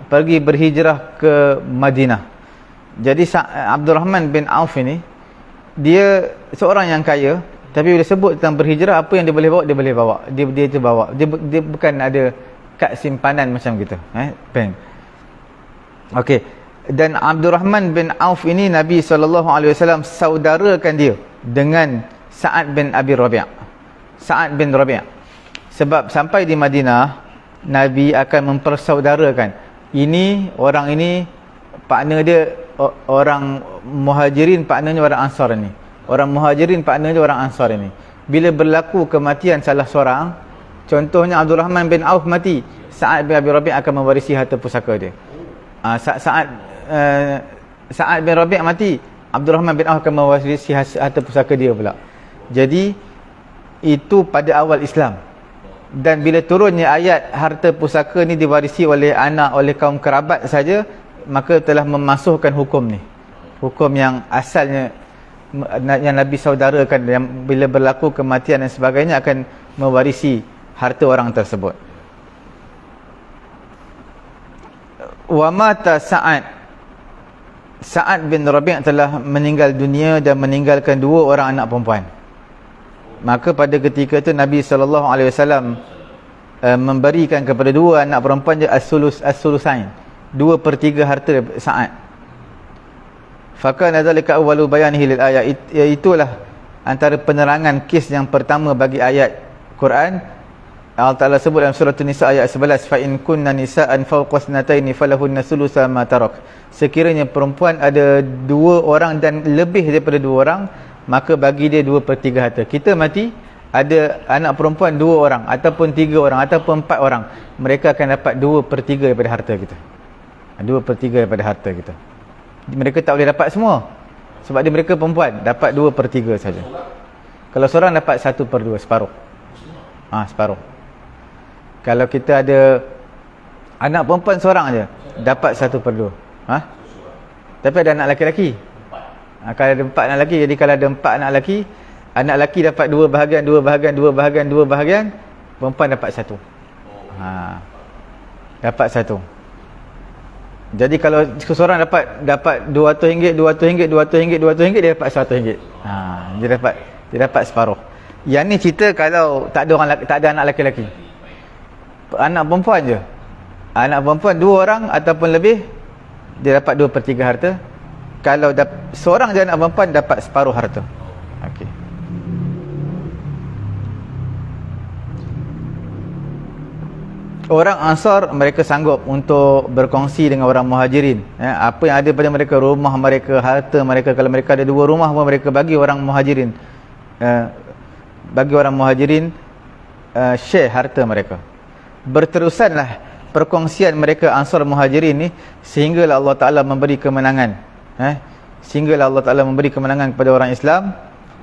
pergi berhijrah ke Madinah. Jadi Abdul Rahman bin Auf ini, dia seorang yang kaya, tapi bila sebut tentang berhijrah, apa yang dia boleh bawa, dia boleh bawa. Dia itu bawa. Dia bukan ada kad simpanan macam kita, bank. Okey. Dan Abdul Rahman bin Auf ini, Nabi SAW saudarakan dia dengan Sa'ad bin Abi Rabi'. Sa'ad bin Rabi'. Sebab sampai di Madinah, Nabi akan mempersaudarakan. Orang ini partner dia orang Muhajirin, partnernya orang Ansar ini. Orang Muhajirin, partnernya orang Ansar ini. Bila berlaku kematian salah seorang, contohnya Abdul Rahman bin Auf mati, Sa'ad bin Abi Rabi' akan mewarisi harta pusaka dia. Sa'ad bin Rabi' mati, Abdul Rahman bin Auf akan mewarisi harta pusaka dia pula. Jadi itu pada awal Islam. Dan bila turunnya ayat harta pusaka ni diwarisi oleh anak, oleh kaum kerabat saja, maka telah memasukkan hukum ni. Hukum yang asalnya yang Nabi saudarakan, yang bila berlaku kematian dan sebagainya akan mewarisi harta orang tersebut. Wa mata Sa'ad bin Rabi' telah meninggal dunia dan meninggalkan 2 orang anak perempuan. Maka pada ketika itu Nabi SAW memberikan kepada 2 anak perempuan je as-sulusain, 2/3 harta Sa'ad. Fakana dzalika awwalu bayanihi lil ayat. Itulah antara penerangan kes yang pertama bagi ayat Quran. Allah Ta'ala sebut dalam surah An-Nisa ayat 11, fa in kunna nisaan fawqa ithnataini falahunna sulusa ma tarak. Sekiranya perempuan ada 2 orang dan lebih daripada 2 orang, maka bagi dia 2/3 harta. Kita mati, ada anak perempuan 2 orang ataupun 3 orang ataupun 4 orang, mereka akan dapat 2/3 daripada harta kita. 2/3 daripada harta kita. Mereka tak boleh dapat semua sebab dia mereka perempuan, dapat 2/3 saja. Kalau seorang dapat 1/2, separuh. Separuh. Kalau kita ada anak perempuan seorang aja, dapat 1/2. Tapi ada anak lelaki-lelaki. Kalau ada 4 anak lelaki, jadi kalau ada 4 anak lelaki, anak lelaki dapat 2 bahagian, 2 bahagian, 2 bahagian, 2 bahagian, perempuan dapat 1. Dapat 1. Jadi kalau seseorang dapat RM200, RM200, RM200, RM200, dia dapat RM100. Dia dapat separuh. Yang ni cerita kalau tak ada anak lelaki-lelaki. Anak perempuan je. Anak perempuan 2 orang ataupun lebih, dia dapat 2/3 harta. Kalau seorang je anak perempuan, dapat separuh harta. Okey. Orang Ansar, mereka sanggup untuk berkongsi dengan orang Muhajirin. Apa yang ada pada mereka, rumah mereka, harta mereka. Kalau mereka ada 2 rumah pun, mereka bagi orang Muhajirin. Bagi orang Muhajirin share harta mereka. Berterusanlah perkongsian mereka Ansar Muhajirin ni, sehinggalah Allah Ta'ala memberi kemenangan. Sehinggalah Allah Ta'ala memberi kemenangan kepada orang Islam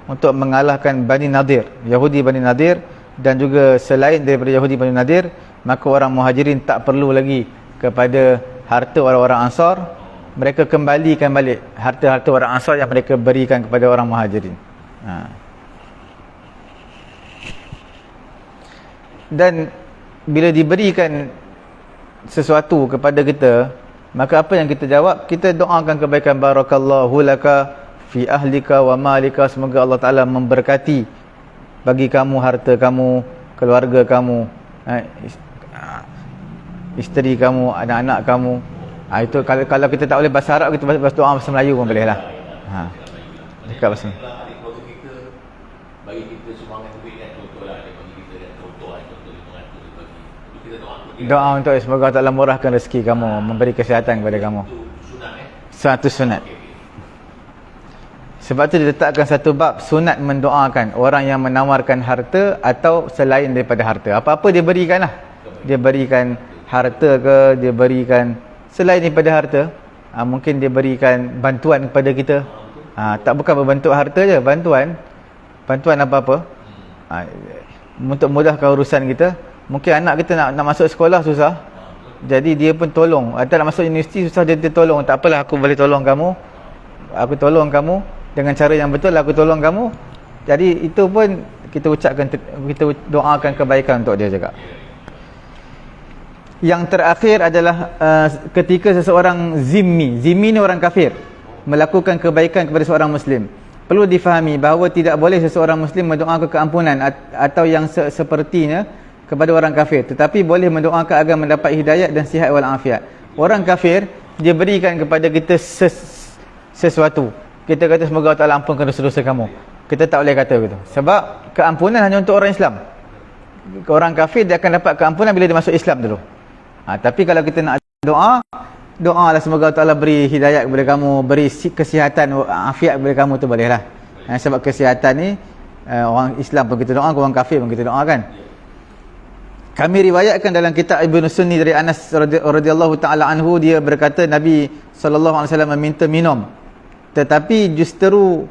untuk mengalahkan Bani Nadir, Yahudi Bani Nadir, dan juga selain daripada Yahudi Bani Nadir. Maka orang Muhajirin tak perlu lagi kepada harta orang-orang Ansar. Mereka kembalikan balik harta-harta orang Ansar yang mereka berikan kepada orang Muhajirin. Dan bila diberikan sesuatu kepada kita, maka apa yang kita jawab? Kita doakan kebaikan. Barakallahu laka fi ahlika wa malika. Semoga Allah Ta'ala memberkati bagi kamu harta kamu, keluarga kamu, isteri kamu, anak-anak kamu. Itu kalau kita tak boleh bahasa Arab, kita bahasa doa bahasa Melayu pun boleh lah. Dekat bahasa bagi kita semangat lebih kan, contohlah dia bagi kita dan contoh RM500 bagi. Kita doa untuk semoga Allah Ta'ala murahkan rezeki kamu, memberi kesihatan kepada kamu. Satu sunat. Sebab tu diletakkan satu bab sunat mendoakan orang yang menawarkan harta atau selain daripada harta. Apa-apa dia berikan lah. Dia berikan harta ke, dia berikan selain daripada harta. Mungkin dia berikan bantuan kepada kita. Tak bukan berbentuk harta je, bantuan apa-apa. Untuk mudahkan urusan kita. Mungkin anak kita nak masuk sekolah susah, jadi dia pun tolong. Atau nak masuk universiti susah, dia tolong. Tak apalah, aku boleh tolong kamu. Aku tolong kamu dengan cara yang betul, aku tolong kamu. Jadi itu pun kita ucapkan, kita doakan kebaikan untuk dia juga. Yang terakhir adalah ketika seseorang zimmi ni orang kafir, melakukan kebaikan kepada seorang muslim. Perlu difahami bahawa tidak boleh seseorang muslim mendoakan keampunan atau yang sepertinya kepada orang kafir, tetapi boleh mendoakan agar mendapat hidayat dan sihat wal afiat. Orang kafir, dia berikan kepada kita sesuatu. Kita kata semoga Allah Ta'ala ampunkan dosa-dosa kamu. Kita tak boleh kata begitu. Sebab keampunan hanya untuk orang Islam. Orang kafir dia akan dapat keampunan bila dia masuk Islam dulu. Tapi kalau kita nak doa lah semoga Allah Ta'ala beri hidayat kepada kamu, beri kesihatan, afiat kepada kamu, tu bolehlah. Sebab kesihatan ni orang Islam pun kita doakan, orang kafir pun kita doakan. Kami riwayatkan dalam kitab Ibnu Sunni dari Anas radhiyallahu taala anhu, dia berkata Nabi sallallahu alaihi wasallam meminta minum, tetapi justru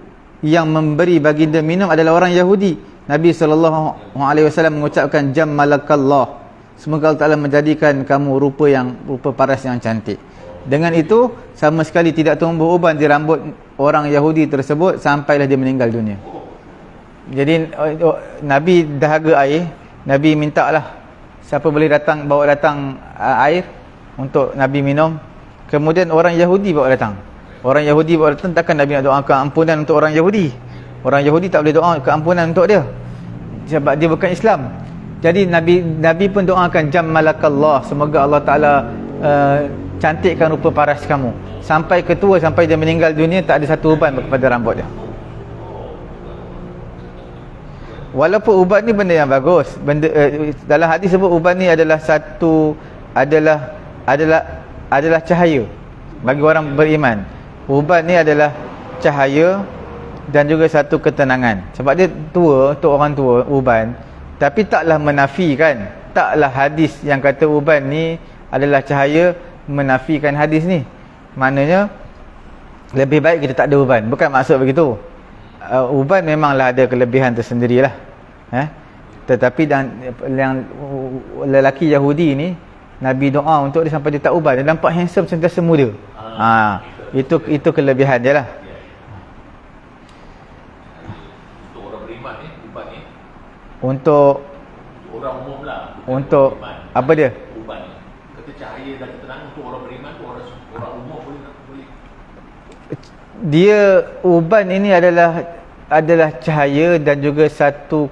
yang memberi baginda minum adalah orang Yahudi. Nabi SAW mengucapkan jammalakallah, semoga Allah Ta'ala menjadikan kamu rupa paras yang cantik. Dengan itu sama sekali tidak tumbuh uban di rambut orang Yahudi tersebut sampailah dia meninggal dunia. Jadi Nabi dahaga air, Nabi mintalah siapa boleh bawa datang air untuk Nabi minum. Kemudian orang Yahudi bawa datang. Orang Yahudi bawa datang, takkan Nabi nak doakan ampunan untuk orang Yahudi? Orang Yahudi tak boleh doa keampunan untuk dia sebab dia bukan Islam. Jadi Nabi pun doakan jammalakallah, semoga Allah Ta'ala cantikkan rupa paras kamu. Sampai ketua, sampai dia meninggal dunia, tak ada satu uban kepada rambut dia. Walaupun ubat ni benda yang bagus, dalam hadis sebut ubat ni adalah adalah cahaya bagi orang beriman. Ubat ni adalah cahaya dan juga satu ketenangan. Sebab dia tua, untuk orang tua uban, tapi taklah menafikan, taklah hadis yang kata uban ni adalah cahaya menafikan hadis ni. Maknanya lebih baik kita tak ada uban, bukan maksud begitu. Uban memanglah ada kelebihan tersendirilah, tetapi yang lelaki Yahudi ni, Nabi doa untuk dia sampai dia tak uban, dia nampak handsome sentiasa muda. Itu kelebihan dia lah. Untuk orang beriman ni, ubat ni untuk orang umum lah, untuk apa dia? Ubat ni kata cahaya dan ketenangan untuk orang beriman tu, orang umum boleh. Dia uban ini adalah cahaya dan juga satu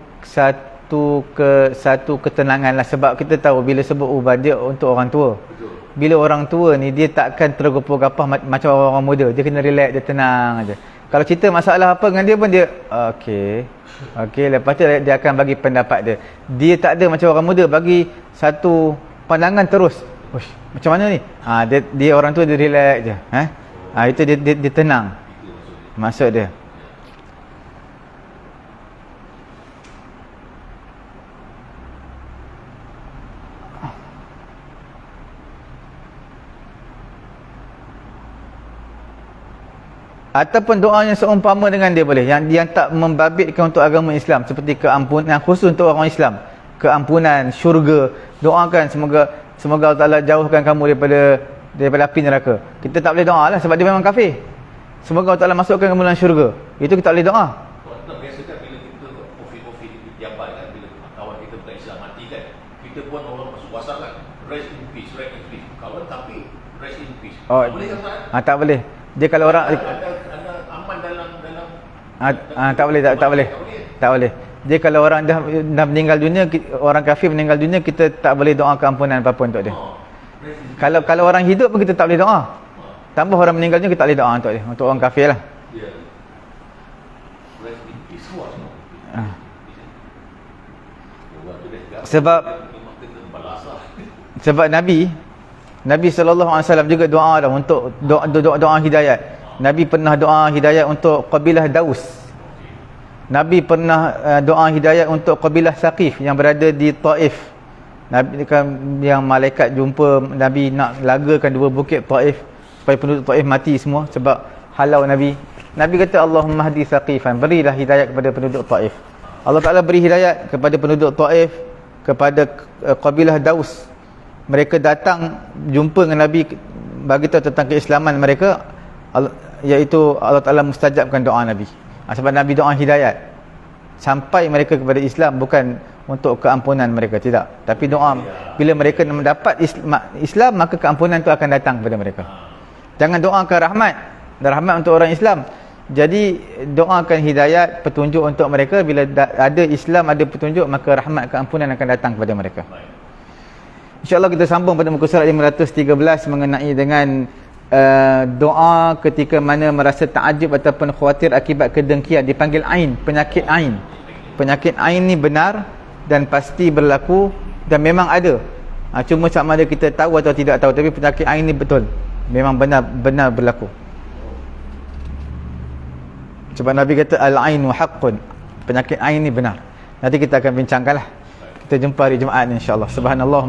ketenangan lah. Sebab kita tahu bila sebut uban dia untuk orang tua. Betul. Bila orang tua ni dia takkan tergopah-gapah macam orang muda. Dia kena relax, dia tenang aja. Kalau cerita masalah apa dengan dia pun dia okey, lepas tu dia akan bagi pendapat dia. Dia tak ada macam orang muda bagi satu pandangan terus. Uish, macam mana ni? Dia orang tua dia relax je. Itu dia tenang. Maksud dia. Ataupun doa yang seumpama dengan dia boleh, yang tak membabitkan untuk agama Islam, seperti keampunan khusus untuk orang Islam, keampunan, syurga. Doakan semoga Allah Ta'ala jauhkan kamu daripada api neraka. Kita tak boleh doa lah sebab dia memang kafir. Semoga Allah Ta'ala masukkan kamu dalam syurga. Itu kita tak boleh doa. Biasakan bila kita kopi di pejabat kan, bila kawan kita bukan Islam mati kan, kita pun orang masuk WhatsApp kan, rest in peace. Kawan tapi rest in peace. Boleh kan? Tak boleh. Dia kalau orang ada aman dalam tak boleh. Dia kalau orang dah meninggal dunia, orang kafir meninggal dunia, kita tak boleh doa keampunan apa-apa untuk dia. Kalau orang hidup pun kita tak boleh doa. Tambah orang meninggal dunia, kita tak boleh doa untuk dia. Untuk orang kafir lah. Sebab Nabi SAW juga doa dah untuk doa hidayat. Nabi pernah doa hidayat untuk kabilah Daus. Nabi pernah doa hidayat untuk kabilah Saqif yang berada di Taif. Nabi kan, yang malaikat jumpa Nabi nak lagakan dua bukit Taif supaya penduduk Taif mati semua sebab halau Nabi. Nabi kata Allahumma hdi Saqifan, berilah hidayat kepada penduduk Taif. Allah Ta'ala beri hidayat kepada penduduk Taif, kepada kabilah Daus. Mereka datang jumpa dengan Nabi, bagi tahu tentang keislaman mereka, iaitu Allah Ta'ala mustajabkan doa Nabi. Sebab Nabi doa hidayat sampai mereka kepada Islam, bukan untuk keampunan mereka, tidak. Tapi doa bila mereka mendapat Islam, maka keampunan itu akan datang kepada mereka. Jangan doakan rahmat dan rahmat untuk orang Islam. Jadi doakan hidayat, petunjuk untuk mereka. Bila ada Islam, ada petunjuk, maka rahmat keampunan akan datang kepada mereka. InsyaAllah kita sambung pada muka surat 513 mengenai dengan doa ketika mana merasa ta'ajub ataupun khawatir akibat kedengkian. Dipanggil ain, penyakit ain. Penyakit ain ni benar dan pasti berlaku dan memang ada. Cuma sama ada kita tahu atau tidak tahu, tapi penyakit ain ni betul, memang benar berlaku. Sebab Nabi kata al-ainu haqqun, penyakit ain ni benar. Nanti kita akan bincangkanlah. Kita jumpa hari Jumaat insya-Allah. Subhanallah.